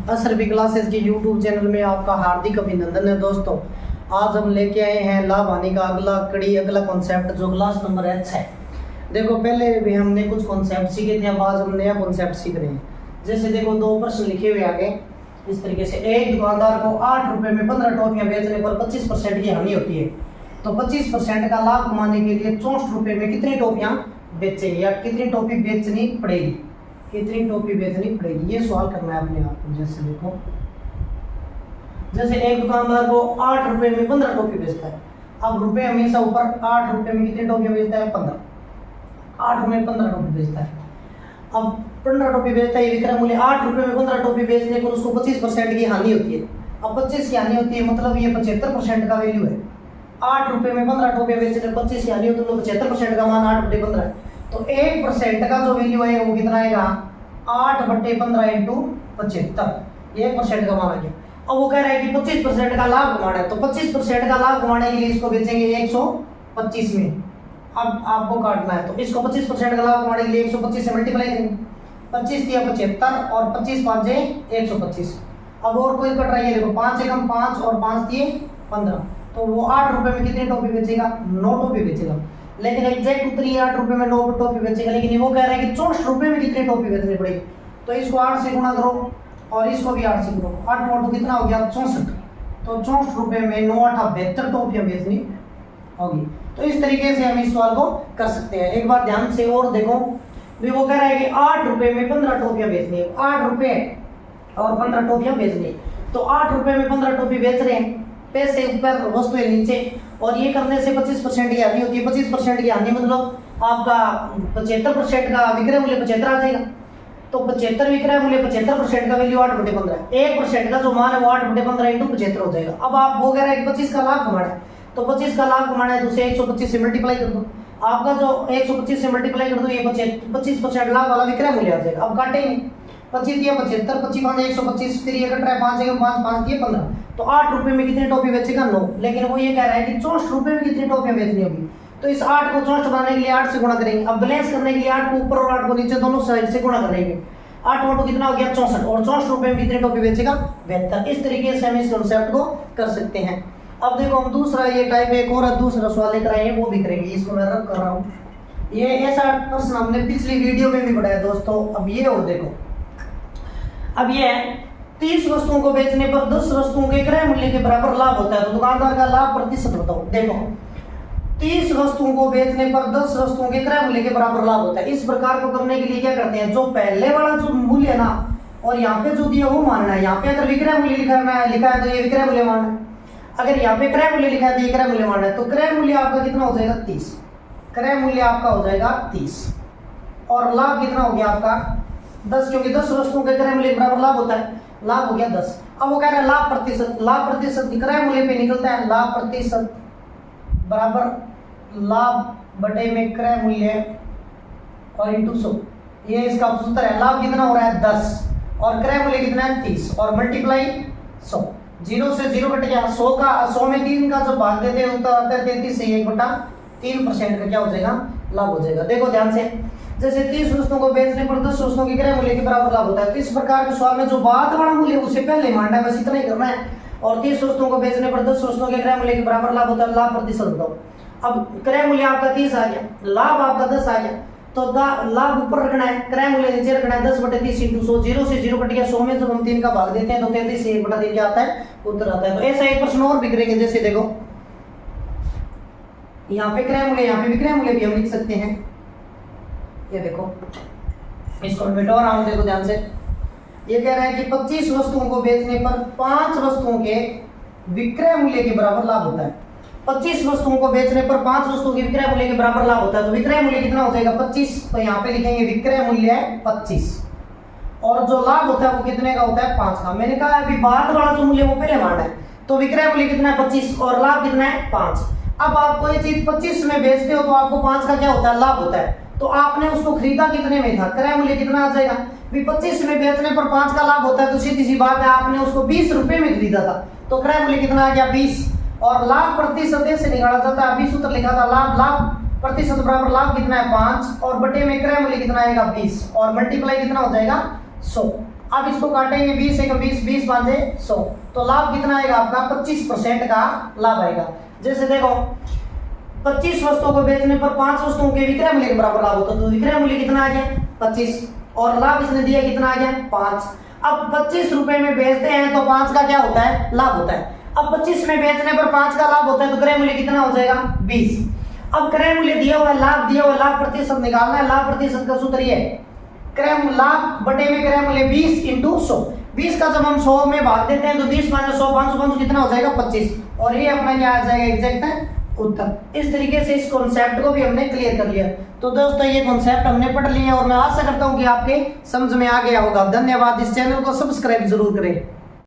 असरबी classes के YouTube channel में आपका हार्दिक अभिनंदन है दोस्तों। आज हम लेके आए हैं लाभ हानि का अगला कॉन्सेप्ट जो क्लास नंबर H है। देखो पहले भी हमने कुछ कॉन्सेप्ट सीखे थे, अब आज हम नया कॉन्सेप्ट सीख रहे हैं। जैसे देखो दो प्रश्न लिखे हुए आगे इस तरीके से, एक दुकानदार को 8 रुपए में 15 टॉफियां बेचने पर 25% की हानि होती है, तो 25% का लाभ कमाने के लिए 64 रुपए में कितनी टॉफियां बेचेंगे या कितनी टॉफी बेचनी पड़ेगी, कितनी टॉफी बेचनी पड़ेगी, ये सवाल करना है अपने आप को। जैसे देखो, जैसे एक दुकानदार को 8 रुपए में 15 टॉफी बेचता है। अब रुपए हमेशा ऊपर, 8 रुपए में कितनी टॉफियां बेचता है? 15। 8 रुपए में 15 टॉफी बेचता है। अब 15 टॉफी बेचता है, विक्रय मूल्य 8 रुपए में 15 टॉफी बेचने पर उसको 25% की हानि होती है। अब 25 की हानि होती है मतलब ये 75% का वैल्यू है। 8 रुपए में 15 टॉफी बेचने 25 की हानि होती है तो 75% का मान 8/15 है। तो 1% का जो वैल्यू है वो कितना आएगा? 8/15 इंटू 75, 1% का मान आ गया। अब वो कह रहा है कि 25% का लाभ कमाना है, तो 25% का लाभ कमाने के लिए इसको बेचेंगे 125 में। अब आपको काटना है तो इसको 25% का लाभ कमाने के लिए 125 से मल्टीप्लाई करेंगे। 25 दिया 75 और 25 5 125। अब और कोई कट रहा है, देखो 5 एकम 5 और 5 दिए 15, तो वो 8 रुपए में कितनी टॉफी बेचेगा? 9 टॉफी बेचेगा। लेकिन एग्जैक्ट उत्तर ये 8 रुपए में 9 टॉफी बेचेगा, लेकिन वो कह रहा है कि 64 रुपए में कितनी टॉफी बेचनी पड़ेगी। तो इसको 8 से गुणा करो और इसको भी 8 से करो, 8 9 तो कितना हो गया? 64। तो 64 रुपए में 9 8 72 टॉफियां बेचनी होगी। तो इस तरीके से हम इस सवाल को कर सकते हैं। एक बार ध्यान से और देखो, भी वो कह रहा है कि 8 रुपए में 15 टॉफियां बेचनी है, 8 रुपए और 15 टॉफियां बेचनी है। तो 8 रुपए में 15 टॉफी बेच रहे हैं, पैसे ऊपर वस्तुएं नीचे, और ये करने से 25% की हानि होती है। 25% की हानि मतलब आपका 75% का विक्रय मूल्य 75 आ जाएगा। तो 75 विक्रय मूल्य 75% का वैल्यू 8/15 है। 1% का जो मान है वो 8/15 इंटू 75 हो जाएगा। अब आप वो कह रहे हैं कि 25 का लाभ कमाना है, तो 25 का लाभ कमाना है तो उसे 125 से मल्टीप्लाई कर दो। आपका जो 125 से मल्टीप्लाई कर दो, ये 25% लाभ वाला विक्रय मूल्य आ जाएगा। अब काटे नहीं, 25 दिया 75, 25 5 125, फिर ये कट रहा है 5 एकम 5 5 दिए 15, तो 8 रुपए में कितनी टॉफी बेचेगा? 9। लेकिन वो ये कह रहा है कि 64 रुपए में कितनी टॉफियां बेचनी होगी। तो इस 8 को 64 बनाने के लिए 8 से गुणा करेंगे। अब बैलेंस करने के लिए 8 को ऊपर और 8 को नीचे दोनों साइड से गुणा करेंगे। 8 8 कितना हो गया? 64, और 64 रुपए में कितनी टॉफी बेचेगा? 72। इस तरीके से हम इस कॉन्सेप्ट को कर सकते हैं। अब देखो हम दूसरा ये टाइप एक और दूसरा सवाल लेकर आए हैं, वो भी करेंगे। इसको मैं रब कर रहा हूँ। ये ऐसा प्रश्न हमने पिछली वीडियो में भी पढ़ाया दोस्तों। अब ये और देखो, अब ये 30 वस्तुओं को बेचने पर 10 वस्तुओं के क्रय मूल्य के बराबर लाभ होता है, तो दुकानदार का लाभ प्रतिशत बताओ। देखो 30 वस्तुओं को बेचने पर 10 वस्तुओं के क्रय मूल्य के बराबर लाभ होता है। इस प्रकार को करने के लिए क्या करते हैं, जो पहले वाला जो मूल्य है ना, और यहाँ पे जो दिया वो मानना है। यहाँ पे अगर विक्रय मूल्य लिखा है तो ये विक्रय मूल्य मानना है। अगर यहाँ पे क्रय मूल्य लिखा है तो ये क्रय मूल्य मानना है। तो क्रय मूल्य आपका कितना हो जाएगा? 30। क्रय मूल्य आपका हो जाएगा 30, और लाभ कितना हो गया आपका? 10, क्योंकि 10 वस्तुओं के क्रय मूल्य के बराबर लाभ होता है। लाभ हो गया 10। अब वो कह रहा है लाभ प्रतिशत, लाभ प्रतिशत क्रय मूल्य पे निकलता है। लाभ प्रतिशत बराबर लाभ बटे में क्रय मूल्य और इंटू 100, ये इसका सूत्र है। लाभ कितना हो रहा है? 10, और क्रय मूल्य कितना है? 30, और मल्टीप्लाई 100। 0 से 0 कट गया। 100 में 3 का जब भाग देते हैं उत्तर आता है 33 से 1/3% का क्या हो जाएगा? लाभ हो जाएगा। देखो ध्यान से, जैसे 30 वस्तुओं को बेचने पर 10 वस्तुओं के क्रय मूल्य के बराबर लाभ होता है, तो इस प्रकार के सवाल में जो बाद वाला मूल्य उसे पहले मानना है, बस इतना ही करना है। और 30 वस्तुओं को बेचने पर 10 वस्तुओं के क्रय मूल्य के बराबर लाभ होता है। लाभ प्रतिशत बताओ। अब क्रय मूल्य आपका 30 आ गया, लाभ आपका 10 आ गया, तो लाभ ऊपर रखना है, क्रय मूल्य नीचे रखना है। 10/30 इंटू 100, 0 से 0 कट गया। 100 में जब हम 3 का भाग देते हैं तो 33 से 1/3 क्या आता है? उत्तर आता है। तो ऐसा एक प्रश्न और भी करेंगे। जैसे देखो यहाँ पे क्रय मूल्य, यहाँ पे विक्रय मूल्य भी हम लिख सकते हैं। ये देखो, इसको मैं मिटा रहा हूं, देखो ध्यान से। ये कह रहा है कि 25 वस्तुओं को बेचने पर 5 वस्तुओं के विक्रय मूल्य के बराबर लाभ होता है। 25 वस्तुओं को बेचने पर 5 वस्तुओं के विक्रय मूल्य के बराबर लाभ होता है, तो विक्रय मूल्य कितना हो जाएगा? 25। तो यहाँ पे लिखेंगे विक्रय मूल्य है 25, और जो लाभ होता है वो कितने का होता है? 5 का। मैंने कहा अभी बाद वाला जो मूल्य वो पहले मानना है, तो विक्रय मूल्य कितना है? 25, और लाभ कितना है? 5। अब आप कोई चीज 25 में बेचते हो तो आपको 5 का क्या होता है? लाभ होता है। तो आपने उसको खरीदा कितने में था? क्रय मूल्य कितना आ जाएगा? 25 में बेचने पर 5 का लाभ होता है, तो सीधी सी बात है आपने उसको 20 रुपए में खरीदा था, तो क्रय मूल्य कितना आ गया? 20। और लाभ प्रतिशत से निकाला जाता है। अभी सूत्र लिखा था लाभ प्रतिशत बराबर लाभ कितना है? 5, और बटे में क्रय मूल्य कितना आएगा? 20, और मल्टीप्लाई कितना हो जाएगा? 100। अब इसको काटेंगे 20 एक 20, 20 पांचे 100, तो लाभ कितना आएगा आपका 25% का लाभ आएगा। जैसे देखो 25 वस्तुओं को बेचने पर 5 वस्तुओं के विक्रय मूल्य के बराबर लाभ होता है, तो विक्रय मूल्य कितना आ गया 25 और लाभ इसने दिया कितना आ गया 5। अब 25 रुपए में बेचते हैं तो 5 का क्या होता है लाभ होता है। अब 25 में बेचने पर 5 का लाभ होता है तो क्रय मूल्य कितना हो जाएगा 20। अब क्रय मूल्य दिया हुआ लाभ दिया हुआ लाभ प्रतिशत निकालना है। लाभ प्रतिशत का सूत्र ये है क्रय लाभ बटे में क्रय मूल्य 20 इंटू 100। 20 का जब हम 100 में भाग देते हैं तो 20 5 100 500 कितना हो जाएगा 25 और ये अपना क्या आ जाएगा एग्जैक्ट उत्तर। इस तरीके से इस कॉन्सेप्ट को भी हमने क्लियर कर लिया। तो दोस्तों ये कॉन्सेप्ट हमने पढ़ लिए और मैं आशा करता हूं कि आपके समझ में आ गया होगा। धन्यवाद। इस चैनल को सब्सक्राइब जरूर करें।